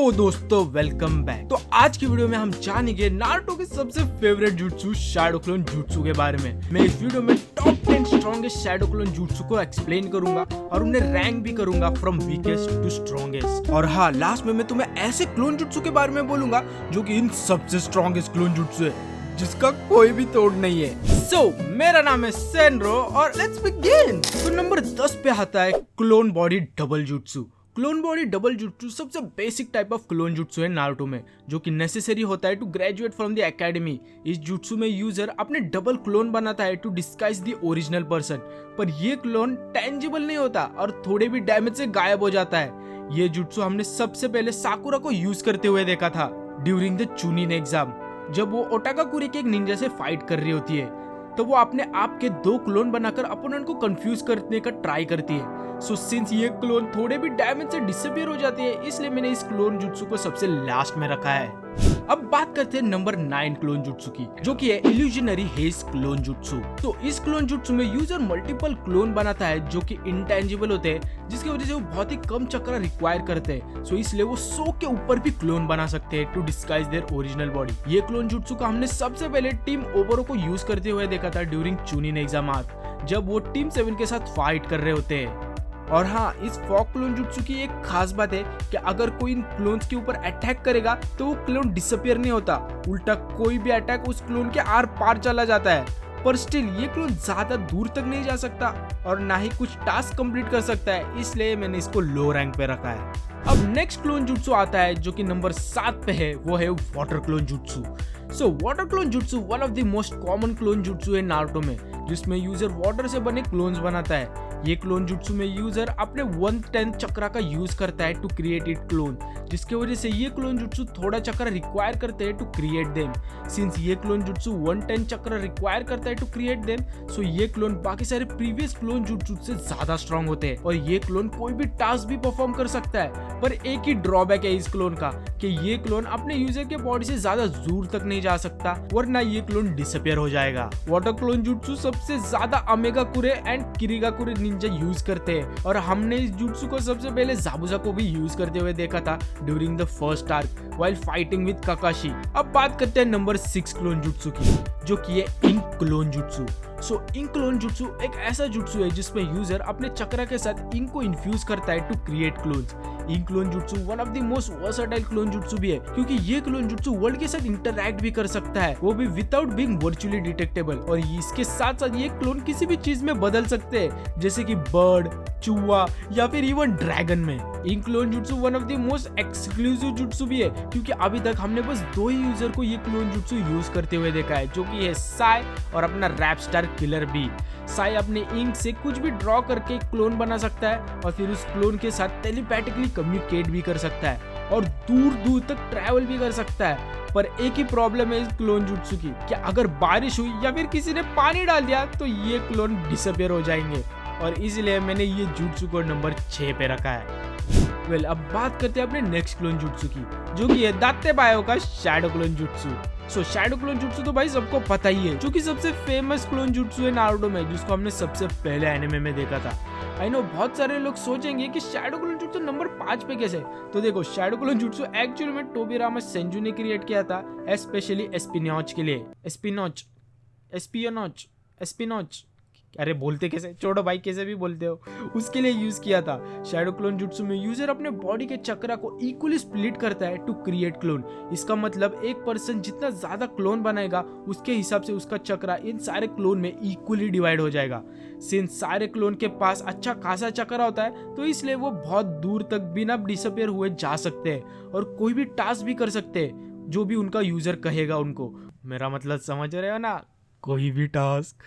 तो दोस्तों welcome back. तो आज की वीडियो में हम जानेंगे नारुतो के सबसे favourite jutsu shadow clone jutsu के बारे में। मैं इस वीडियो में top 10 strongest shadow clone jutsu को एक्सप्लेन करूंगा और उन्हें रैंक भी करूंगा फ्रॉम वीकेस्ट टू स्ट्रॉन्गेस्ट। और हाँ, लास्ट में मैं तुम्हें ऐसे क्लोन जुत्सु के बारे में बोलूंगा जो कि इन सबसे स्ट्रॉन्गेस्ट क्लोन जुत्सु है जिसका कोई भी तोड़ नहीं है। सो मेरा नाम है सेनरो और लेट्स बिगिन। तो नंबर 10 पे आता है clone body double jutsu. Clone body double jutsu सबसे basic type of clone jutsu है नारुतो में, जो कि नेसेसरी होता है to graduate from the academy. इस जुत्सु में यूजर अपने डबल क्लोन बनाता है to disguise the original person, पर ये क्लोन टेंजिबल नहीं होता और थोड़े भी डैमेज से गायब हो जाता है। ये जुत्सु हमने सबसे पहले साकुरा को यूज करते हुए देखा था ड्यूरिंग द चुनिन एग्जाम, जब वो ओटाकाकुरी के एक निंजा से फाइट कर रही होती है। तो वो अपने आप के 2 क्लोन बनाकर अपोनेंट को कंफ्यूज करने का ट्राई करती है। सो सिंस ये क्लोन थोड़े भी डैमेज से डिसअपियर हो जाते हैं, इसलिए मैंने इस क्लोन जुत्सु को सबसे लास्ट में रखा है। अब बात करते हैं नंबर 9 क्लोन जुत्सु की, जो कि है इल्यूजनरी हेज क्लोन जुत्सु। तो इस क्लोन जुत्सु में यूजर मल्टीपल क्लोन बनाता है जो कि इंटेंजिबल होते हैं, जिसकी वजह से वो बहुत ही कम चक्र रिक्वायर करते हैं। सो इसलिए वो 100 के ऊपर भी क्लोन बना सकते हैं to disguise their original body. ये क्लोन जुत्सु का हमने सबसे पहले टीम ओबरो को यूज करते हुए देखा था ड्यूरिंग चुनिन एग्जाम आर्क, जब वो टीम 7 के साथ फाइट कर रहे होते हैं। और हाँ, इस फॉग क्लोन जुत्सु की एक खास बात है कि अगर कोई इन क्लोन्स के ऊपर अटैक करेगा तो वो क्लोन डिसअपियर नहीं होता, उल्टा कोई भी अटैक उस क्लोन के आर पार चला जाता है। पर स्टिल ये क्लोन ज्यादा दूर तक नहीं जा सकता और ना ही कुछ टास्क कंप्लीट कर सकता है, इसलिए मैंने इसको लो रैंक पे रखा है। अब नेक्स्ट क्लोन जुत्सु आता है जो कि नंबर 7 पे है, वो है water clone jutsu. So water clone जुत्सु one of the most common clone jutsu है नारुतो में, जिसमें यूजर वाटर से बने क्लोन्स बनाता है। ये क्लोन जुत्सु में यूजर अपने 110 चक्रा का यूज करता है टू क्रिएट इट क्लोन, जिसके वजह से ये क्लोन जुत्सु थोड़ा चक्र रिक्वायर करते हैं टू क्रिएट देम। सिंस ये क्लोन जुत्सु 110 चक्र रिक्वायर करता है टू क्रिएट देम, सो ये क्लोन बाकी सारे प्रीवियस क्लोन जुत्सु से ज्यादा स्ट्रॉन्ग होते हैं और ये क्लोन कोई भी टास्क भी परफॉर्म कर सकता है। पर एक ही ड्रॉबैक है इस क्लोन का कि ये क्लोन अपने यूजर के बॉडी से ज्यादा दूर तक नहीं जा सकता, वरना ये क्लोन डिसअपियर हो जाएगा। वाटर क्लोन जुत्सु सबसे ज्यादा अमेगा कुरे एंड किरिगा कुरे निंजा यूज करते हैं और हमने इस जुत्सु को सबसे पहले जाबुजा को भी यूज करते हुए देखा था during the first arc while fighting with काकाशी। अब बात करते हैं नंबर 6 क्लोन जुत्सु की, जो कि है इंक क्लोन जुत्सु। सो इंक क्लोन जुत्सु एक ऐसा जुत्सु है जिसमें यूजर अपने चक्रा के साथ इंक को इन्फ्यूज करता है to create clones. Ink clone जुत्सु one of the most versatile clone जुत्सु भी है, क्योंकि ये क्लोन जुत्सु वर्ल्ड के साथ इंटरैक्ट भी कर सकता है, वो भी विदाउट बीइंग वर्चुअली डिटेक्टेबल। और इसके साथ साथ ये क्लोन किसी भी चीज में बदल सकते हैं, जैसे कि बर्ड, चूहा या फिर इवन ड्रैगन में। इंक क्लोन जुत्सु one of the most exclusive जुत्सु भी है, क्योंकि अभी तक हमने बस 2 ही यूजर को ये क्लोन जुत्सु यूज करते हुए देखा है, जो कि है साई और अपना rap star Killer Bee. Sai अपने इंक से कुछ भी ड्रॉ करके क्लोन बना सकता है और फिर उस क्लोन के साथ टेलीपैथिकली कम्युनिकेट भी कर सकता है और दूर दूर तक ट्रैवल भी कर सकता है। पर एक ही प्रॉब्लम है इस क्लोन जुत्सु की कि अगर बारिश हुई या फिर किसी ने पानी डाल दिया तो ये क्लोन डिसअपियर हो जाएंगे, और इसलिए मैंने ये जुत्सु को नंबर 6 पे रखा है। वेल, अब बात करते हैं अपने नेक्स्ट क्लोन जुत्सु की, जो कि है दाते बायो का शैडो क्लोन जुत्सु। सो शैडो क्लोन जुत्सु तो भाई सबको पता ही है, जो कि सबसे फेमस क्लोन जुत्सु है नारुतो में, जिसको हमने सबसे पहले एनिमे में देखा था। आई नो बहुत सारे लोग सोचेंगे कि शैडो क्लोन जुत्सु नंबर 5 पे कैसे, तो देखो शैडो क्लोन जुत्सु एक्चुअली में टोबिरामा सेंजू ने क्रिएट किया था, स्पेशली एस्पिनॉच के लिए। एस्पिनॉच अरे बोलते कैसे, छोड़ो भाई, कैसे भी बोलते हो, उसके लिए यूज किया था। शैडो क्लोन जुत्सु में यूजर अपने बॉडी के चक्रा को इक्वली स्प्लिट करता है टू क्रिएट क्लोन। इसका मतलब एक पर्सन जितना ज्यादा क्लोन बनाएगा उसके हिसाब से उसका चक्रा इन सारे क्लोन में इक्वली डिवाइड हो जाएगा। सिंस सारे क्लोन के पास अच्छा खासा चक्रा होता है, तो इसलिए वो बहुत दूर तक बिना डिसअपियर हुए जा सकते हैं और कोई भी टास्क भी कर सकते हैं जो भी उनका यूजर कहेगा उनको। मेरा मतलब समझ रहे हो ना, कोई भी टास्क।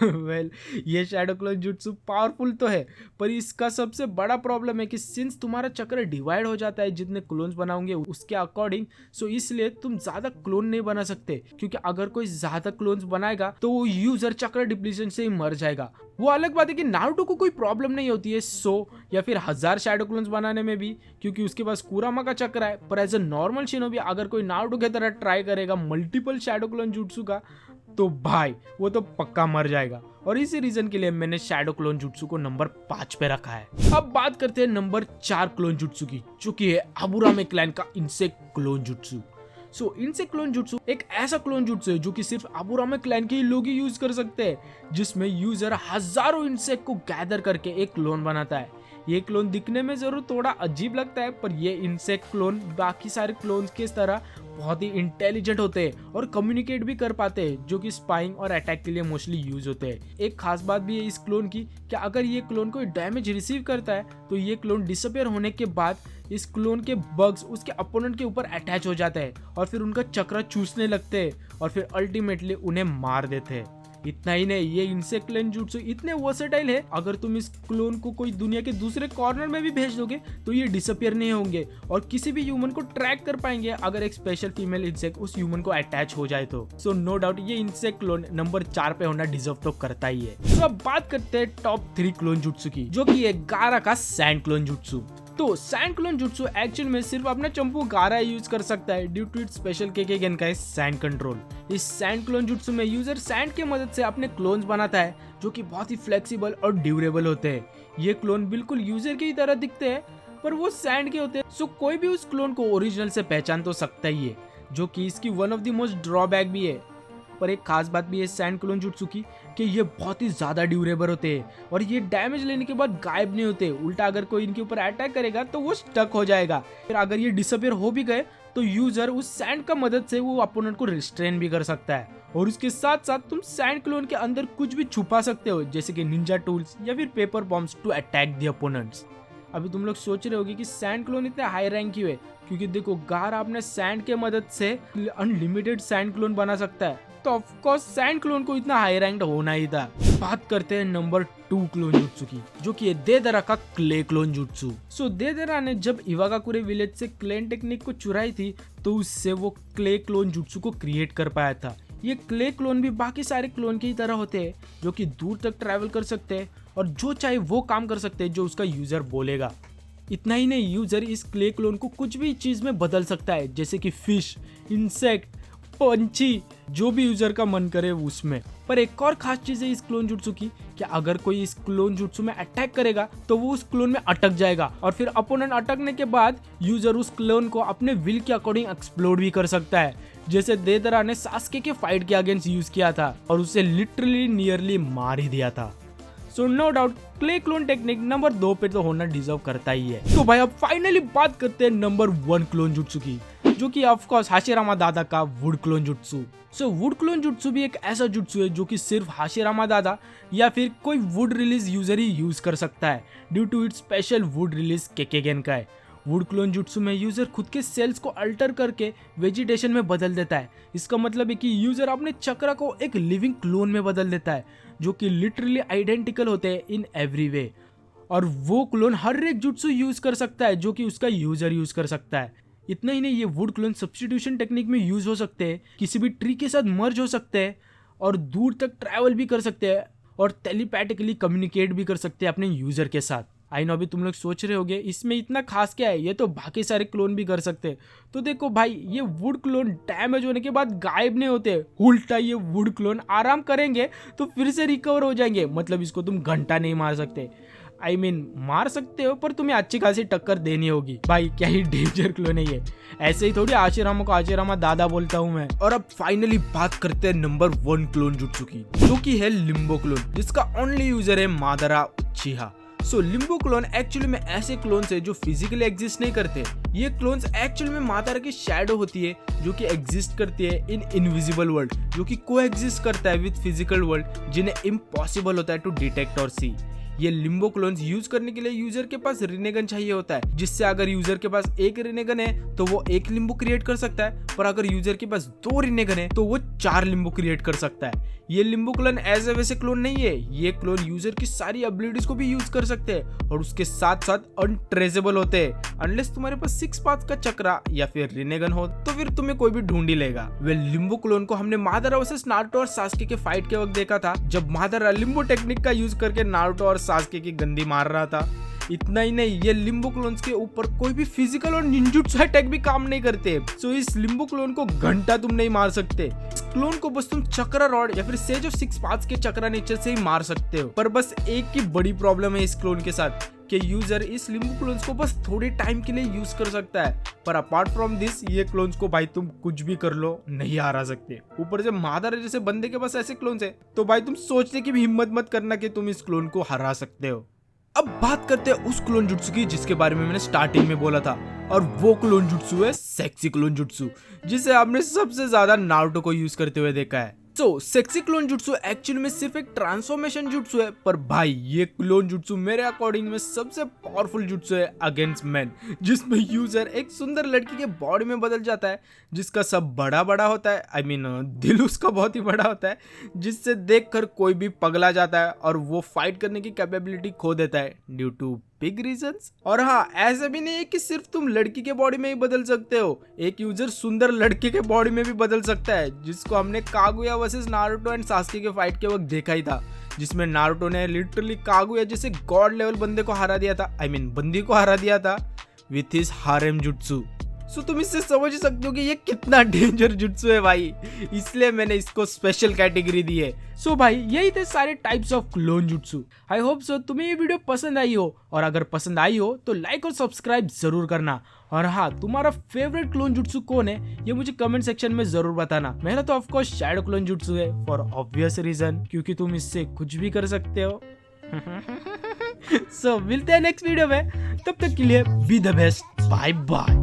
वेल, ये शैडो क्लोन जुत्सु पावरफुल तो है, पर इसका सबसे बड़ा प्रॉब्लम है कि सिंस तुम्हारा चक्र डिवाइड हो जाता है जितने क्लोन्स बनाओगे उसके अकॉर्डिंग, सो इसलिए तुम ज्यादा क्लोन नहीं बना सकते, क्योंकि अगर कोई ज्यादा क्लोन्स बनाएगा तो वो यूजर चक्र डिप्लीशन से ही मर जाएगा। वो अलग बात है कि नारुतो को कोई प्रॉब्लम नहीं होती है 100 या फिर 1000 शैडो क्लोन्स बनाने में भी, क्योंकि उसके पास कुरामा का चक्र है। पर एज अ नॉर्मल शिनोबी अगर कोई नारुतो की तरह ट्राई करेगा मल्टीपल शैडो क्लोन जुत्सु का, तो भाई वो तो पक्का मर जाएगा। और इसी रीजन के लिए मैंने शैडो क्लोन जुट्सु को नंबर 5 पे रखा है। अब बात करते हैं नंबर 4 क्लोन जुट्सु की, जो कि है अबुरामे क्लैन का इनसेक्ट क्लोन जुट्सु। इनसेक्ट क्लोन जुट्सु एक ऐसा क्लोन जुट्सु है जो कि सिर्फ अबुरामे क्लैन के ही लोग ही यूज कर सकते हैं, जिसमें यूजर हजारों इंसेक्ट को गैदर करके एक क्लोन बनाता है। ये क्लोन दिखने में जरूर थोड़ा अजीब लगता है, पर ये इंसेक्ट क्लोन बाकी सारे क्लोन्स के तरह बहुत ही इंटेलिजेंट होते हैं और कम्युनिकेट भी कर पाते हैं, जो कि स्पाइंग और अटैक के लिए मोस्टली यूज होते हैं। एक खास बात भी है इस क्लोन की कि अगर ये क्लोन कोई डैमेज रिसीव करता है तो ये क्लोन डिसअपियर होने के बाद इस क्लोन के बग्स उसके अपोनेंट के ऊपर अटैच हो जाते हैं और फिर उनका चक्र चूसने लगते हैं और फिर अल्टीमेटली उन्हें मार देते हैं। इतना ही नहीं, ये इंसेक्ट क्लोन जुट्सु इतने वर्सेटाइल है, अगर तुम इस क्लोन को कोई दुनिया के दूसरे कॉर्नर में भी भेज दोगे तो ये डिसअपियर नहीं होंगे और किसी भी ह्यूमन को ट्रैक कर पाएंगे अगर एक स्पेशल फीमेल इंसेक्ट उस ह्यूमन को अटैच हो जाए तो। सो नो डाउट ये इंसेक्ट क्लोन नंबर 4 पे होना डिजर्व तो करता ही है। तो अब बात करते हैं टॉप 3 क्लोन जुट्सु की, जो कि है गारा का सैंड क्लोन जुट्सु। तो सैंड क्लोन जुट्सु एक्चुअल में सिर्फ अपना चंपू गारा यूज कर सकता है ड्यू टू इट्स स्पेशल केकेगेन का सैंड कंट्रोल। इस सैंड क्लोन जुट्सु में यूजर सैंड की मदद से अपने क्लोन्स बनाता है, जो कि बहुत ही फ्लेक्सिबल और ड्यूरेबल होते हैं। ये क्लोन बिल्कुल यूजर की तरह दिखते हैं, पर वो सैंड के होते हैं, सो कोई भी उस क्लोन को ओरिजिनल से पहचान तो सकता ही है, जो कि इसकी one of the most drawback भी है। पर एक खास बात भी है सैंड क्लोन जुट्सु की कि ये बहुत ही ज्यादा ड्यूरेबल होते हैं और ये डैमेज लेने के बाद गायब नहीं होते। उल्टा अगर कोई इनके ऊपर अटैक करेगा तो वो स्टक हो जाएगा। फिर अगर ये डिसअपियर हो भी गए तो यूजर उस सैंड का मदद से वो अपोनेंट को रिस्ट्रेन भी कर सकता है। और उसके साथ साथ तुम सैंड क्लोन के अंदर कुछ भी छुपा सकते हो, जैसे कि निंजा टूल्स या फिर paper bombs to attack the opponents. अभी तुम लोग सोच रहे होगे कि सैंड क्लोन इतने हाई रैंक क्यों है, क्योंकि देखो गारा अपने सैंड के मदद से अनलिमिटेड सैंड क्लोन बना सकता है, तो ऑफ कोर्स सैंड क्लोन को इतना हाई रैंक होना ही था। बात करते हैं नंबर 2 क्लोन जुट्सु की, जो कि है देदरा का क्ले क्लोन जुट्सु। देदरा ने जब इवागाकुरे विलेज से क्लेन टेक्निक को चुराई थी तो उससे वो क्ले क्लोन जुट्सु को क्रिएट कर पाया था। ये क्ले क्लोन भी बाकी सारे क्लोन की तरह होते हैं, जो कि दूर तक ट्रैवल कर सकते हैं और जो चाहे वो काम कर सकते हैं जो उसका यूजर बोलेगा। इतना ही नहीं, यूजर इस क्ले क्लोन को कुछ भी चीज में बदल सकता है, जैसे कि फिश, इंसेक्ट, पंछी, जो भी यूजर का मन करे उसमें। पर एक और खास चीज है इस क्लोन जुट्सु की कि अगर कोई इस क्लोन जुट्सु में अटैक करेगा तो वो उस क्लोन में अटक जाएगा और फिर अपोनेंट अटकने के बाद यूजर उस क्लोन को अपने विल के अकॉर्डिंग एक्सप्लोड भी कर सकता है, जैसे देदरा ने सास्के के फाइट के अगेंस्ट यूज किया था और उसे लिटरली नियरली मार ही दिया था। So no doubt clay clone technique number 2 पे तो होना डिजर्व करता ही है। तो भाई अब फाइनली बात करते हैं नंबर 1 क्लोन जुट्सु की, जो कि ऑफ कोर्स हाशिरामा दादा का वुड क्लोन जुट्सु। वुड क्लोन जुट्सु भी एक ऐसा जुट्सु है जो कि सिर्फ हाशिरामा दादा या फिर कोई वुड रिलीज यूजर ही यूज कर सकता है due to its special wood release केकेगेन का है। वुड क्लोन जुट्सु में यूजर खुद के सेल्स को अल्टर करके वेजिटेशन में बदल देता है। इसका मतलब है कि यूजर अपने चक्र को एक लिविंग क्लोन में बदल देता है, जो कि लिटरली आइडेंटिकल होते हैं इन एवरी वे। और वो क्लोन हर एक जुट्सु यूज कर सकता है जो कि उसका यूजर यूज कर सकता है। इतना ही नहीं, ये वुड क्लोन सब्स्टिट्यूशन टेक्निक में यूज हो सकते हैं, किसी भी ट्री के साथ मर्ज हो सकते हैं और दूर तक ट्रैवल भी कर सकते हैं और टेलीपैथिकली कम्युनिकेट भी कर सकते हैं अपने यूजर के साथ। आई नो अभी तुम लोग सोच रहे होगे इसमें इतना खास क्या है, ये तो बाकी सारे क्लोन भी कर सकते हैं। तो देखो भाई, ये वुड क्लोन डैमेज होने के बाद गायब नहीं होते, उल्टा ये वुड क्लोन आराम करेंगे तो फिर से रिकवर हो जाएंगे। मतलब इसको तुम घंटा नहीं मार सकते, I mean, मार सकते हो पर तुम्हें अच्छी खासी टक्कर देनी होगी। भाई क्या ही डेंजर क्लोन है ये, ऐसे ही थोड़ी आशिरामा को आशिरामा दादा बोलता हूँ मैं। और अब फाइनली बात करते हैं नंबर 1 क्लोन जुट्सु की, जो कि है लिम्बो क्लोन, जिसका ओनली यूजर है मादारा उचिहा। लिम्बो क्लोन एक्चुअली में ऐसे क्लोन्स है जो फिजिकली एग्जिस्ट नहीं करते। ये क्लोन्स एक्चुअली में मादारा की शैडो होती है जो कि एग्जिस्ट करती है इन इनविजिबल वर्ल्ड, जो कि को एग्जिस्ट करता है विद फिजिकल वर्ल्ड, जिन्हें इम्पॉसिबल होता है टू डिटेक्ट और सी। ये लिम्बो क्लोन्स यूज करने के लिए यूजर के पास रिनेगन चाहिए होता है, जिससे अगर यूजर के पास एक रिनेगन है तो वो एक लिम्बो क्रिएट कर सकता है, पर अगर यूजर के पास 2 रिनेगन है तो वो 4 लिम्बो क्रिएट कर सकता है। ये लिम्बो क्लोन ऐसे वैसे क्लोन नहीं है, ये क्लोन यूजर की सारी एबिलिटीज को भी यूज कर सकते हैं और उसके साथ साथ अनट्रेसेबल होते हैं। अनलेस तुम्हारे पास 6 पाथ का चक्रा या फिर रिनेगन हो तो फिर तुम्हें कोई भी ढूंढ ही लेगा। लिम्बो क्लोन को हमने मादारा वर्सेस नारुतो और सास्के के फाइट के वक्त देखा था, जब मादारा लिम्बो टेक्निक का यूज करके नारुतो और सास्के की गंदी मार रहा था। इतना ही नहीं, ये लिम्बो क्लोन्स के ऊपर कोई भी फिजिकल और निंजुत्सु अटैक भी काम नहीं करते। सो इस लिम्बो क्लोन को घंटा तुम नहीं मार सकते। इस क्लोन को बस तुम चक्रा रॉड या फिर सेज ऑफ 6 पाथ्स के चक्रा नेचर से ही मार सकते हो। पर बस एक की बड़ी प्रॉब्लम है इस क्लोन के साथ कि यूजर इस लिम्बो क्लोन्स को बस थोड़े टाइम के लिए यूज कर सकता है, पर अपार्ट फ्रॉम दिस ये क्लोन्स को भाई तुम कुछ भी कर लो नहीं हरा सकते। ऊपर से मादर जैसे बंदे के पास ऐसे क्लोन्स है तो भाई तुम सोचने की भी हिम्मत मत करना कि तुम इस क्लोन को हरा सकते हो। अब बात करते हैं उस क्लोन जुट्सु की जिसके बारे में मैंने स्टार्टिंग में बोला था, और वो क्लोन जुट्सु है सेक्सी क्लोन जुट्सु, जिसे आपने सबसे ज्यादा नारुतो को यूज करते हुए देखा है। सेक्सी क्लोन जुट्सु एक्चुअली में सिर्फ एक ट्रांसफॉर्मेशन जुट्सु है, पर भाई ये क्लोन जुट्सु मेरे अकॉर्डिंग में सबसे पावरफुल जुट्सु है अगेंस्ट मैन, जिसमें यूजर एक सुंदर लड़की के बॉडी में बदल जाता है जिसका सब बड़ा बड़ा होता है, आई मीन दिल उसका बहुत ही बड़ा होता है, जिससे देखकर कोई भी पगला जाता है और वो फाइट करने की कैपेबिलिटी खो देता है ड्यू टू बिग रीजंस। और हाँ, ऐसा भी नहीं है कि सिर्फ तुम लड़की के बॉडी में ही बदल सकते हो, एक यूजर सुंदर लड़के के बॉडी में भी बदल सकता है, जिसको हमने Kaguya versus Naruto and Sasuke के फाइट के वक्त देखा ही था, जिसमें नारुतो ने लिटरली कागुया जैसे गॉड लेवल बंदे को हरा दिया था, आई मीन बंदी को हरा दिया था विथ हिज हारेम जुट्सु। सो तुम इससे समझ ही सकते हो कि ये कितना डेंजर जुट्सु है भाई, इसलिए मैंने इसको स्पेशल कैटेगरी दी है। सो भाई यही थे सारे types of clone jutsu. I hope so तुम्हें ये वीडियो पसंद आई हो, और अगर पसंद आई हो तो लाइक और सब्सक्राइब जरूर करना। और हाँ, तुम्हारा फेवरेट क्लोन जुट्सु कौन है ये मुझे कमेंट सेक्शन में जरूर बताना। मेरा तो ऑफकोर्स शैडो क्लोन जुट्सु है फॉर ऑब्वियस रीजन, क्योंकि तुम इससे कुछ भी कर सकते हो। सो मिलते हैं नेक्स्ट वीडियो में, तब तक के लिए be the best, bye bye.